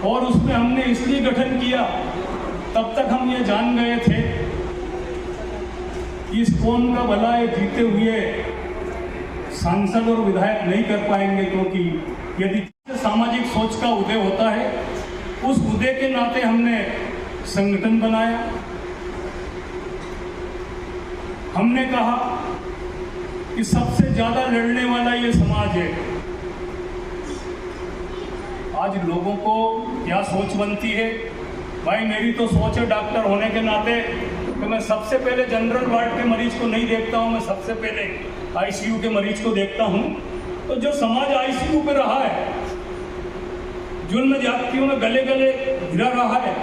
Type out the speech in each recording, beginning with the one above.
और उसमें हमने इसलिए गठन किया, तब तक हम ये जान गए थे कि इस कौम का भला ये जीते हुए सांसद और विधायक नहीं कर पाएंगे, क्योंकि यदि सामाजिक सोच का उदय होता है, उस उदय के नाते हमने संगठन बनाया। हमने कहा कि सबसे ज्यादा लड़ने वाला ये समाज है। आज लोगों को क्या सोच बनती है, भाई मेरी तो सोच है डॉक्टर होने के नाते कि मैं सबसे पहले जनरल वार्ड के मरीज को नहीं देखता हूं, मैं सबसे पहले आईसीयू के मरीज को देखता हूं। तो जो समाज आईसीयू पे रहा है, जुल्म जातियों में गले गले गिरा रहा है,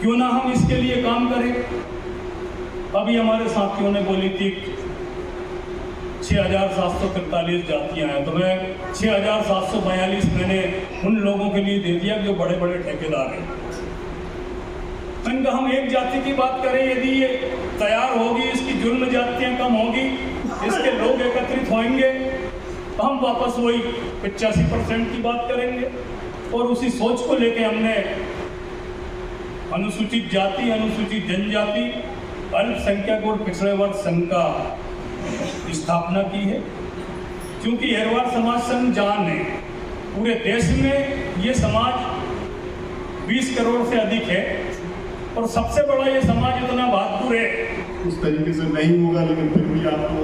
क्यों ना हम इसके लिए काम करें। अभी हमारे साथियों ने बोली थी 6,743 जातियां हैं, तो मैं 6,742 मैंने उन लोगों के लिए दे दिया जो बड़े बड़े ठेकेदार हैं। मैंने कहा हम एक जाति की बात करें, यदि ये तैयार होगी, इसकी जुल्म जातियां कम होगी, इसके लोग एकत्रित होंगे, तो हम वापस वही 85% की बात करेंगे। और उसी सोच को लेके हमने अनुसूचित जाति, अनुसूचित जनजाति, अल्पसंख्यक और पिछड़े वर्ग संघ का स्थापना की है। क्योंकि हेरवार समाज संघ जान है, पूरे देश में ये समाज 20 करोड़ से अधिक है और सबसे बड़ा ये समाज इतना बहादुर है। उस तरीके से नहीं होगा, लेकिन फिर भी आपको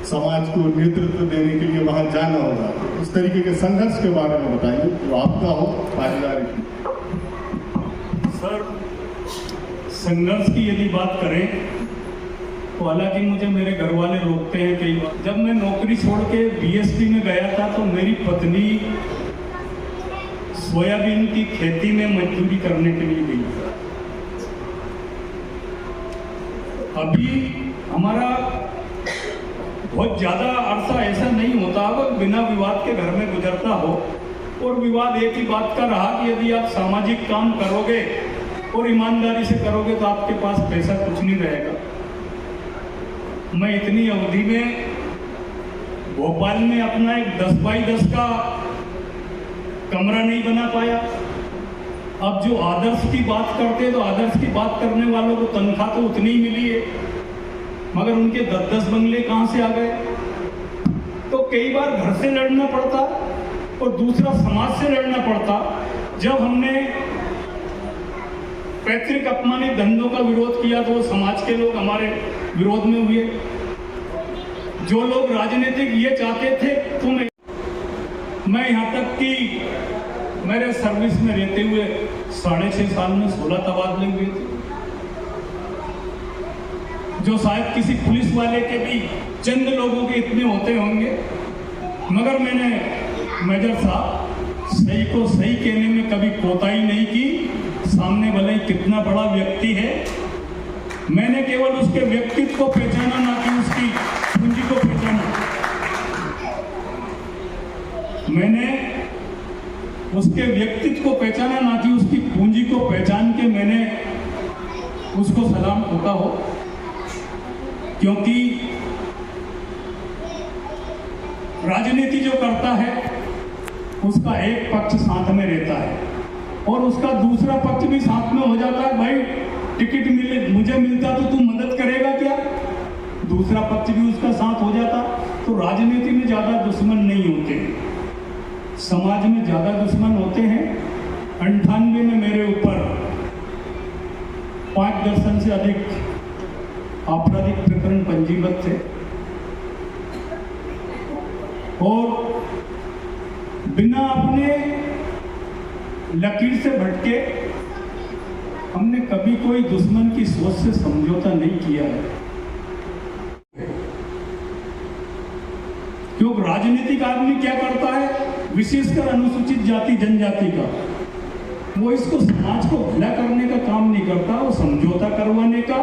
समाज को नेतृत्व देने के लिए वहां जाना होगा। तो उस तरीके के संघर्ष के बारे में बताइए जो आपका हो भागीदारी की। सर, संघर्ष की यदि बात करें तो हालांकि मुझे मेरे घर वाले रोकते हैं कई बार। जब मैं नौकरी छोड़ के बीएसपी में गया था तो मेरी पत्नी सोयाबीन की खेती में मजदूरी करने के लिए गई। अभी हमारा बहुत ज़्यादा अरसा ऐसा नहीं होता होगा बिना विवाद के घर में गुजरता हो, और विवाद एक ही बात का रहा कि यदि आप सामाजिक काम करोगे और ईमानदारी से करोगे तो आपके पास पैसा कुछ नहीं रहेगा। मैं इतनी अवधि में भोपाल में अपना एक 10 बाई 10 का कमरा नहीं बना पाया। अब जो आदर्श की बात करते हैं तो आदर्श की बात करने वालों को तनख्वाह तो उतनी ही मिली है, मगर उनके 10-10 बंगले कहाँ से आ गए। तो कई बार घर से लड़ना पड़ता और दूसरा समाज से लड़ना पड़ता। जब हमने पैतृक अपमानित धंधों का विरोध किया तो समाज के लोग हमारे विरोध में हुए। जो लोग राजनीतिक ये चाहते थे तो मैं यहाँ तक कि मेरे सर्विस में रहते हुए 6.5 साल में 16 तबादले हुए थे, जो शायद किसी पुलिस वाले के भी चंद लोगों के इतने होते होंगे। मगर मैंने मेजर साहब सही को सही कहने में कभी कोताही नहीं की। सामने भले ही कितना बड़ा व्यक्ति है, मैंने केवल उसके व्यक्तित्व को पहचाना, ना कि उसकी पूंजी को पहचाना। मैंने उसके व्यक्तित्व को पहचाना, ना कि उसकी पूंजी को पहचान के मैंने उसको सलाम ठोका हो। क्योंकि राजनीति जो करता है उसका एक पक्ष साथ में रहता है और उसका दूसरा पक्ष भी साथ में हो जाता है। भाई टिकट मिले, मुझे मिलता तो तू मदद करेगा क्या, दूसरा पक्ष भी उसका साथ हो जाता। तो राजनीति में ज्यादा दुश्मन नहीं होते हैं, समाज में ज्यादा दुश्मन होते हैं। 98 में मेरे ऊपर 5 दर्जन से अधिक आपराधिक प्रकरण पंजीबद्ध थे और बिना अपने लकीर से भटके हमने कभी कोई दुश्मन की सोच से समझौता नहीं किया है। क्योंकि राजनीतिक आदमी क्या करता है, विशेषकर अनुसूचित जाति जनजाति का, वो इसको समाज को भला करने का काम नहीं करता, वो समझौता करवाने का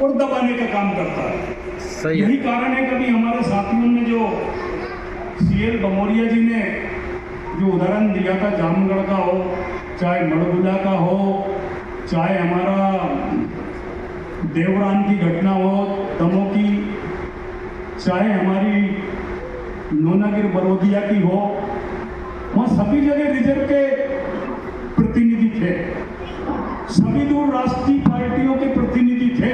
और दबाने का काम करता है। यही कारण है कभी हमारे साथियों ने जो CL बमोरिया जी ने जो उदाहरण दिया था, जामगढ़ का हो, चाहे मड़गुला का हो, चाहे हमारा देवरान की घटना हो दमोह की, चाहे हमारी नोनागिर बरोदिया की हो, वहाँ सब सभी जगह रिजर्व के प्रतिनिधि थे, सभी दूर राष्ट्रीय पार्टियों के प्रतिनिधि थे।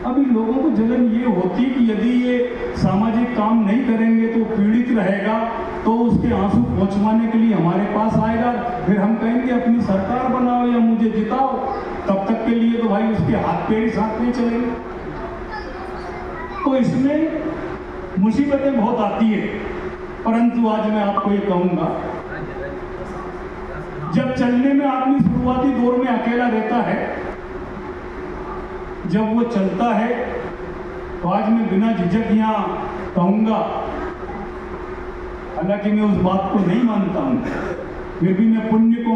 अभी लोगों को जलन ये होती कि यदि ये सामाजिक काम नहीं करेंगे तो पीड़ित रहेगा, तो उसके आंसू पहुंचवाने के लिए हमारे पास आएगा, फिर हम कहेंगे अपनी सरकार बनाओ या मुझे जिताओ। तब तक के लिए तो भाई उसके हाथ पैर ही साथ नहीं चलेंगे। तो इसमें मुसीबतें बहुत आती है। परंतु आज मैं आपको ये कहूंगा, जब चलने में आदमी शुरुआती दौर में अकेला रहता है, जब वो चलता है तो आज मैं बिना झिझक यहां कहूंगा, हालांकि मैं उस बात को नहीं मानता हूं, फिर भी मैं पुण्य को